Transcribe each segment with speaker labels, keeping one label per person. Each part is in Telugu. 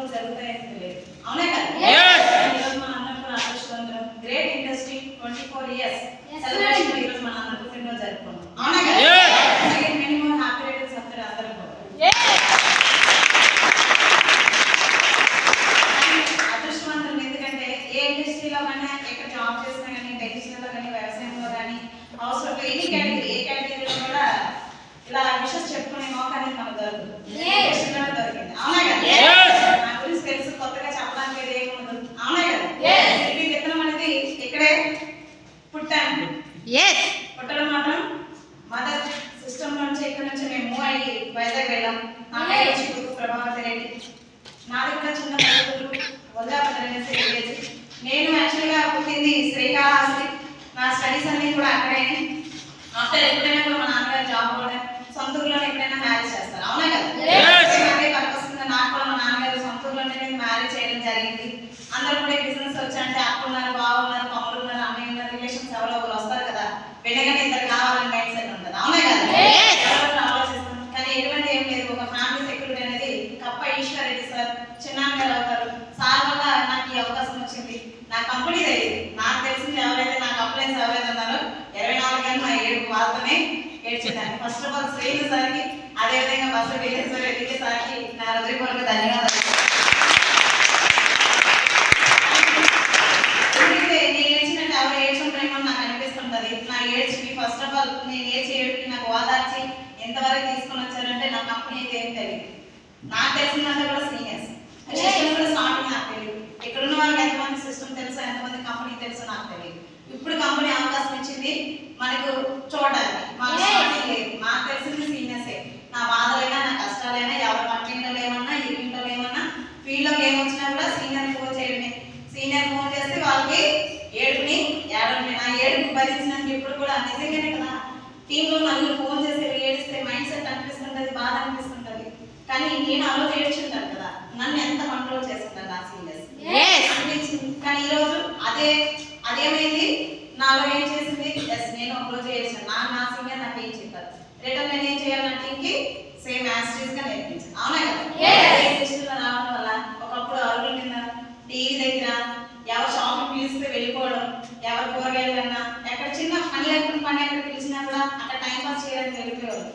Speaker 1: రోజు జరుగుతాయని తెలియదు. అవునా కదా? ఈరోజు మన అందరం కూడా అదృష్టవంతులం. గ్రేట్ ఇండస్ట్రీ 24 years సెలబ్రేషన్ ఈరోజు మన అందరం పుట్టినరోజు జరుపుకున్నాం. అవునా కదా? Many more happy returns of the day అందరం కూడా. అదృష్టవంతులం ఎందుకంటే ఏ ఇండస్ట్రీలో కానీ ఎక్కడ జాబ్ చేసినా కానీ టెక్నీషియన్లో కానీ వ్యవసాయంలో కానీ అవసరం ఎనీ కేటగిరీ ఏ కేటగిరీలో కూడా ఇలా విషయం చెప్పుకునే మౌకా అనేది మనకు దొరుకుతుంది. దొరికింది. అవునా కదా? నా గురించి తెలుసు, కొత్తగా చెప్పడానికి ఏముండదు. అవునా కదా? విత్తనం అనేది ఇక్కడే పుట్టాను. పుట్టడం మాత్రం మదర్ సిస్టమ్ నుంచి ఇక్కడ నుంచి మేము మూవ్ అయ్యి వైజాగ్ వెళ్ళాం. నా పేరు వచ్చి ప్రభావతి రెడ్డి. నాది కూడా చిన్న పల్లెటూరు వల్లాపల్లి అనేసి విలేజ్. నేను యాక్చువల్గా పుట్టింది శ్రీకాళహస్తి. నా స్టడీస్ అన్నీ కూడా అక్కడే. ఆఫ్టర్ ఎప్పుడైనా కూడా మా నాన్నగారు జాబ్ కూడా సొంత ఊర్లో ఎప్పుడైనా మ్యారేజ్ చేస్తారు. అవునా కదా? అదే పర్పస్ కింద నాకు కూడా మా నాన్నగారు సొంత ఊర్లోనే మ్యారేజ్ చేయడం జరిగింది. అందరూ కూడా బిజినెస్ వచ్చాయంటే అక్క ఉన్నారు, బావ ఉన్నారు, తమ్ముడు ఉన్నారు, అన్నయ్య ఉన్నారు, రిలేషన్స్ ఎవరో ఒకరు వస్తారు కదా. వెంటనే ఇద్దరు కావాలని మైండ్ సెట్ ఉంటుంది. అవునా కదా? ఎవరు ఆలోచిస్తాం. కానీ ఎటువంటి ఏం లేదు. ఒక ఫ్యామిలీ సెక్యూరిటీ అనేది కప్ప ఈశ్వర్ రెడ్డి సార్ చిన్నాన్నగారు అవుతారు. సార్ వల్ల నాకు ఈ అవకాశం వచ్చింది. నా కంపెనీ తెలియదు. నాకు తెలిసింది ఎవరైతే నాకు అప్లైన్స్ ఎవరైతే ఉన్నారో 24 గంటలు నా ఏడుపు వాళ్ళతోనే ఏడ్చేదాన్ని. ఫస్ట్ ఆఫ్ ఆల్ శ్రీను సార్కి, అదేవిధంగా బస్సు వీరేశ్వర రెడ్డికి సార్కి నా హృదయపూర్వక ధన్యవాదాలు. నేను ఏడ్చినట్టు ఎవరు ఏడ్చుంటారేమో నాకు అనిపిస్తుంటది. నా ఏడ్చికి ఫస్ట్ ఆఫ్ ఆల్ నేను ఏడ్చి నాకు ఓదార్చి ఎంతవరకు తీసుకొని వచ్చారంటే నా కంపెనీ అయితే ఏం తెలియదు. నాకు తెలిసిందంటే కూడా సీనియర్స్ సిస్టమ్ కూడా స్టార్టింగ్ నాకు తెలియదు. ఇక్కడ ఉన్న వాళ్ళకి ఎంతమంది సిస్టమ్ తెలుసో ఎంతమంది కంపెనీ తెలుసో నాకు తెలియదు. ఇప్పుడు కంపెనీ అవకాశం ఇచ్చింది మనకు చూడడానికి. మాకు స్టార్టింగ్ లేదు. నాకు తెలిసింది సీనియర్సే. నా బాధలైనా నా కష్టాలైనా ఎవరు పట్టింటో ఏమన్నా ఇరుగింటో ఏమన్నా ఫీల్డ్లోకి ఏమొచ్చినా కూడా సీనియర్ ఫోన్ చేయడమే. సీనియర్ ఫోన్ చేస్తే వాళ్ళకి ఏడుపుని నా ఏడుపు భరించినందుకు ఇప్పుడు కూడా నిజంగానే కదా టీంలో నలుగురు ఫోన్ చేసి ఏడిస్తే మైండ్ సెట్ అనిపిస్తుంటది, బాధ అనిపిస్తుంటది. కానీ నేను ఆ రోజు ఏడ్చుంటాను కదా, నన్ను ఎంత కంట్రోల్ చేసుకుంటాను నా సీనియర్స్ అనిపించింది. కానీ ఈరోజు అదేమైంది నాలో ఏం చేసింది, ఎస్ నేను ఒక రోజు ఏడ్చాను. నా సీనియర్ నాకు ఏం చెప్పారు, రిటర్న్ నేను ఏం చేయాలంటే టీంకి సేమ్ యాస్ట్రీస్ గా నేర్పించాను. అవునా కదా? రావడం వల్ల ఒకప్పుడు అరుగుల కింద టీవీ దగ్గర ఎవరు షాపింగ్ పిలిస్తే వెళ్ళిపోవడం, ఎవరు కూరగాయలన్నా ఎక్కడ చిన్న పని లేకుండా పని ఎక్కడ పిలిచినా కూడా అక్కడ టైం పాస్ చేయడానికి వెళ్ళిపోయేవారు.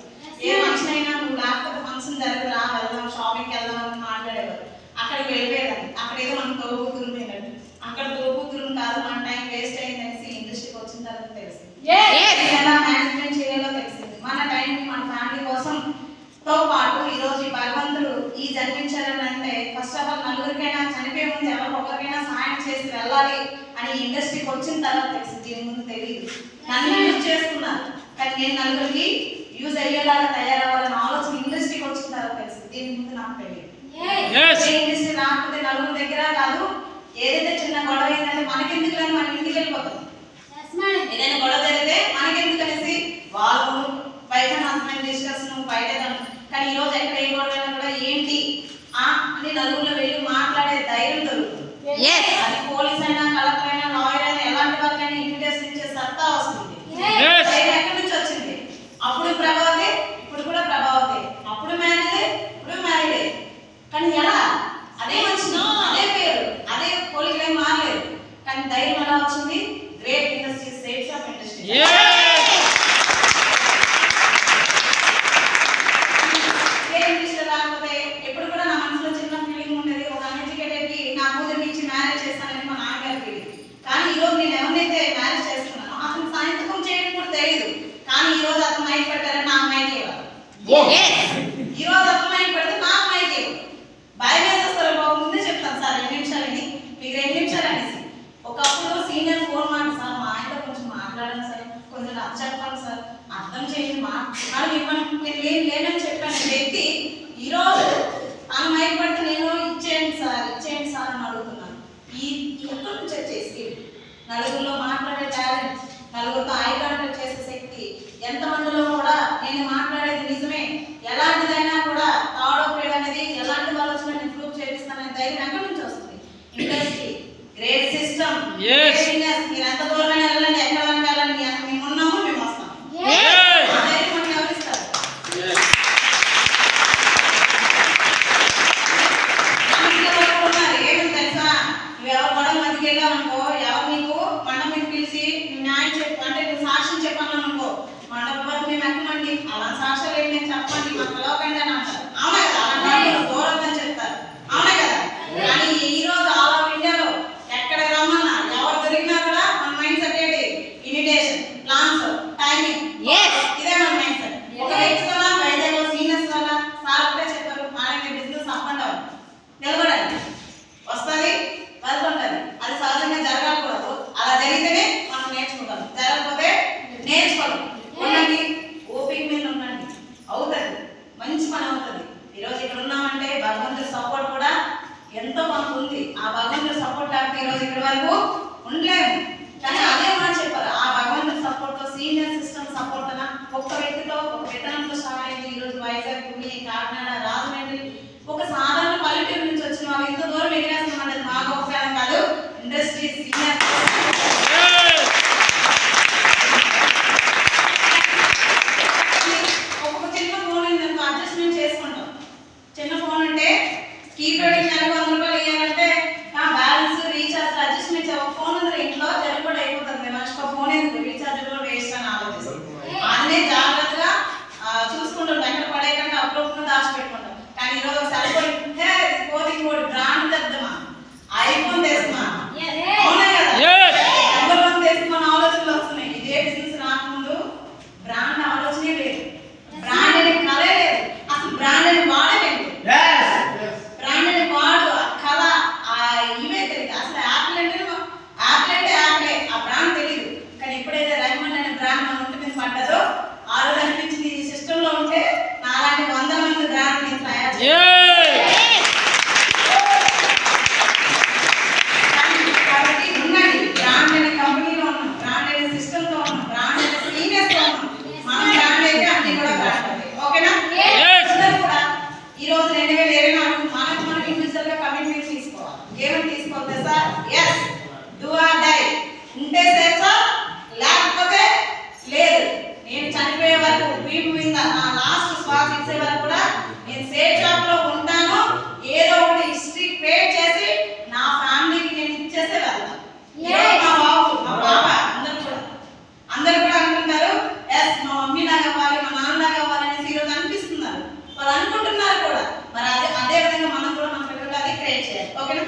Speaker 1: ఏ ఫంక్షన్ అయినా నువ్వు లేకపోతే ఫంక్షన్ జరుగుతురా వెళ్దాం షాపింగ్కి వెళ్దాం అని మాట్లాడేవారు. అక్కడికి వెళ్ళిపోయేదాన్ని. అక్కడ ఏదో మనం తోబుతురు పోయినట్టు. అక్కడ తోబుతురు కాదు, మన టైం వేస్ట్ అయిందనేసి ఇండస్ట్రీకి వచ్చిన తర్వాత తెలిసింది. ఎలా మేనేజ్మెంట్ చేయాలో తెలిసింది. మన టైం మన ఫ్యామిలీ కోసం తో పాటు ఈరోజు భగవంతుడు ఈ జన్మించాలని అంటే ఫస్ట్ ఆఫ్ ఆల్ నలుగురికైనా చనిపోయే ముందు ఎవరు ఒకరికైనా సాయం చేసి వెళ్ళాలి అని ఇండస్ట్రీకి వచ్చిన తర్వాత తెలిసింది. దీని ముందు తెలియదు. నన్ను యూజ్ చేసుకున్నారు కానీ నేను నలుగురికి యూజ్ అయ్యేలాగా తయారవ్వాలని ఆలోచన ఇండస్ట్రీకి వచ్చిన తర్వాత తెలిసింది. దీని ముందు నాకు తెలియదు. ఇండస్ట్రీ రాకపోతే నలుగురు దగ్గర కాదు, ఏదైతే చిన్న గొడవ అయిందంటే మనకెందుకు లేని మన ఇంటికి వెళ్ళిపోతాం. ఏదైనా గొడవ జరిగితే మనకెందుకు అనేసి వాళ్ళు వైఫ్ అండ్ హస్బెండ్ డిస్కషన్ బయట. కానీ ఈ రోజు ఎక్కడ ఏ గొడవ కూడా ఏంటి అని నలుగురిలో వెళ్ళి మాట్లాడే ధైర్యం దొరుకుతుంది. అది పోలీస్ అయినా కలెక్టర్ అయినా లాయర్ అయినా ఎలాంటి వాళ్ళకైనా ఇన్విటేషన్ ఇచ్చే సత్తా వస్తుంది. ఎక్కడి నుంచి వచ్చింది? అప్పుడు ప్రభావతే, ఇప్పుడు కూడా ప్రభావతే. అప్పుడు మ్యారేజే, ఇప్పుడు మ్యారేజే. కానీ ఎలా అదే వచ్చింది, అదే పేరు, అదే పోలీసులు ఏం మారలేదు. కానీ ధైర్యం ఎలా వచ్చింది? Great industry, safes of industry. రాకపోతే ఎప్పుడు కూడా నా మనసులో చిన్న ఫీలింగ్ ఉండేది. ఒక అన్ఎడ్యుకేటెడ్ కి నా కూతురు ఇచ్చి మ్యారేజ్ చేస్తానని మా నాన్నగారి ఫీలింగ్. కానీ ఈ రోజు నేను ఎవరినైతే మ్యారేజ్ చేస్తున్నానో అతను సాయంత్రం చేయడం కూడా తెలియదు. కానీ ఈ రోజు అతను మైక్ పెట్టారని నాకు మైక్ ఇవ్వాలి. ఈ రోజు అతను మైక్ పెడితే నాకు మైక్ ఇవ్వాలి. భయం వేసేస్తారు. బాబు ముందే చెప్తాను సార్ 2 నిమిషాలని, మీకు 2 నిమిషాలు అనేసి. ఒకప్పుడు సీనియర్ ఫోన్ మాట సార్ మా ఆయనతో కొంచెం మాట్లాడండి సార్, కొంచెం నాకు చెప్పండి సార్, అర్థం చేయండి మాట్లాడి ఇవ్వండి, నేను లేనని చెప్పాను వ్యక్తి ఈరోజు తను మైక్ పడితే నేను ఇచ్చేయండి సార్ అని అడుగుతున్నాను. ఈ ఎక్కడి నుంచి వచ్చేసి నలుగురిలో మాట్లాడే టాలెంట్, నలుగురితో ఐ కాంటాక్ట్ చేసే శక్తి ఎంతమందిలో కూడా నేను మాట్లాడేది నిజమే, ఎలాంటిదైనా కూడా తాడోపేడు అనేది ఎలాంటి ఆలోచన నేను ప్రూవ్ చేపిస్తానని ధైర్యం ఎక్కడి నుంచి వస్తుంది? ఇండస్ట్రీ, గ్రేట్ సిస్టమ్, మీరు ఎంత దూరమైన వెళ్ళండి, ఎక్కడ వెళ్ళండి, మేము ఉన్నాము, మేము వస్తాం. ధైర్యం మనకి ఎవరిస్తారు? మనసులో వరకు ఉండలేము. కానీ అదే మాట చెప్పారు, ఆ భగవంతుడి సపోర్ట్ తో, సీనియర్ సిస్టమ్ సపోర్ట్ తో, ఒక్క వ్యక్తితో, ఒక విత్తనంతో స్టార్ట్ అయింది. ఈ రోజు వైజాగ్, పుణె, కాకినాడ, రాజమండ్రి, ఒక సాధారణ పల్లెటూరు నుంచి వచ్చిన వాళ్ళు ఇంత దూరం ఎగిరేస్తున్నాం. మా గొప్ప కాదు, ఇండస్ట్రీ సీనియర్. ఒక చిన్న ఫోన్ ఉందనుకో అడ్జస్ట్మెంట్ చేసుకుంటాం. చిన్న ఫోన్ ఉంటే కీప్యాడ్ నెలకు 100 రూపాయలు ఇవ్వాలంటే బ్యాలెన్స్ రీఛార్జ్ అడ్జస్ట్మెంట్. ఒక ఫోన్ ఉంది ఇంట్లో జరుగుబడి అయిపోతుంది. మనిషికి ఫోన్ ఎందుకు, రీఛార్జ్ కూడా వేస్ట్ అని ఆలోచిస్తాం. అన్నీ జాగ్రత్తగా చూసుకుంటాం, ఎక్కడ పడేయకుండా అప్పుడప్పుడు దాచిపెట్టుకుంటాం. కానీ ఈరోజు ఒక సెల్ ఫోన్ ఉంటే కోటింగ్ కోటి బ్రాండ్ తెద్దామా, ఐఫోన్ తెస్తామా, అవునా కదా, నెంబర్ 1 తెస్తామని ఆలోచనలు వస్తున్నాయి. ఇదే బిజినెస్ రాకముందు బ్రాండ్ ఆలోచనే లేదు, బ్రాండ్ అనే కలే లేదు, అసలు బ్రాండ్ అని వాడలేదు. బ్రాండ్ అని వాడు ఆ కళ ఇవే తెలియదు. అసలు యాపిల్ అంటే యాపిలే, ఆ బ్రాండ్ తెలియదు. కానీ ఎప్పుడైతే రైమండ్ అనే బ్రాండ్ మన ఒంటి మీద పడ్డదో ఆ రోజు అనిపించింది, ఈ సిస్టంలో ఉంటే నాలాంటి 100 మంది బ్రాండ్ నేను తయారు చేయాలి. కాబట్టి ఉండండి, బ్రాండ్ అనే కంపెనీలో ఉన్నాం, బ్రాండ్ అనే సిస్టంతో ఉన్నాం, బ్రాండ్ అనే సీనియర్స్ లో ఉన్నాం. మనం బ్రాండ్ అయితే అన్ని కూడా బ్రాండ్ అవుతాయి. ఓకేనా? అందరూ కూడా ఈ రోజు 2024 మనకు ఇండివిజువల్ గా కమిట్మెంట్ తీసుకోవాలి. ఏమని తీసుకోవాలి sir? Yes, do or die. ఉంటే చేస్తా, లేకపోతే లేదు. నేను చనిపోయే వరకు వీపు మీద నా లాస్ట్ శ్వాస ఇచ్చే వరకు కూడా నేను సేఫ్ జాబ్ లో ఉంటాను. ఏదో ఒకటి హిస్టరీ క్రియేట్ చేసి నా ఫ్యామిలీకి నేను ఇచ్చేసే వెళ్తాను. మా బాబు, మా పాప అందరూ కూడా అంటున్నారు, ఎస్ మా మమ్మీ లాగా కావాలి, మా నాన్న లాగా కావాలి అనేసి ఈరోజు అనిపిస్తున్నారు. వాళ్ళు అనుకుంటున్నారు కూడా. మరి అదే విధంగా మనం కూడా మన పిల్లలు అది క్రియేట్ చేయాలి. ఓకేనా?